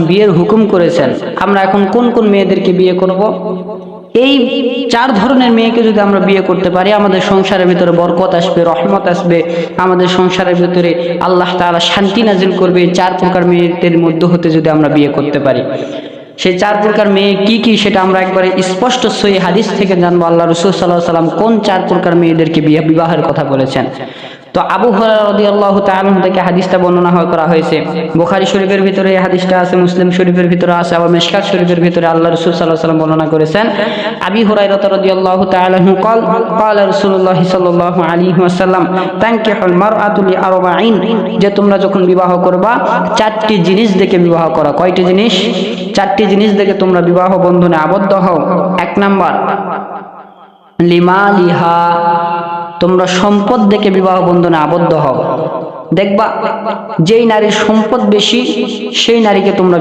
বিয়ের হুকুম করেছেন। আমরা এখন কোন কোন মেয়েদেরকে বিয়ে করব? এই 4 ধরনের মেয়েকে যদি আমরা বিয়ে করতে পারি, আমাদের সংসারের ভিতরে বরকত আসবে, রহমত আসবে, আমাদের সংসারের ভিতরে আল্লাহ তাআলা শান্তি নাজিল করবে। 4 প্রকার মেয়েদের মধ্যে হতে যদি আমরা বিয়ে করতে পারি, সেই 4 প্রকার মেয়ে কি কি সেটা আমরা একবারে স্পষ্ট সহিহ হাদিস থেকে জানবো। আল্লাহ রাসূল সাল্লাল্লাহু আলাইহি ওয়াসাল্লাম কোন 4 প্রকার মেয়েদেরকে বিবাহের কথা বলেছেন। তো আবু হুরায়রা রাদিয়াল্লাহু তাআলা থেকে হাদিসটা বর্ণনা করা হয়েছে। বুখারী শরীফের ভিতরে এই হাদিসটা আছে, মুসলিম শরীফের ভিতরে আছে, আবার মিশকাত শরীফের ভিতরে আল্লাহ রাসূল সাল্লাল্লাহু আলাইহি ওয়াসাল্লাম বর্ণনা করেছেন। আবু হুরায়রা রাদিয়াল্লাহু তাআলা قال রাসূলুল্লাহ সাল্লাল্লাহু আলাইহি ওয়াসাল্লাম তানকিহুল মারআতু লিআরবাঈন, যে তোমরা যখন বিবাহ করবা 4টি জিনিস দেখে বিবাহ করা। কয়টি জিনিস? 4টি জিনিস দেখে তোমরা বিবাহ বন্ধনে আবদ্ধ হও। 1 নাম্বার লিমালিহা, তোমরা সম্পদ দেখে বিবাহ বন্ধনে আবদ্ধ হও। দেখবা যেই নারীর সম্পদ বেশি সেই নারীকে তোমরা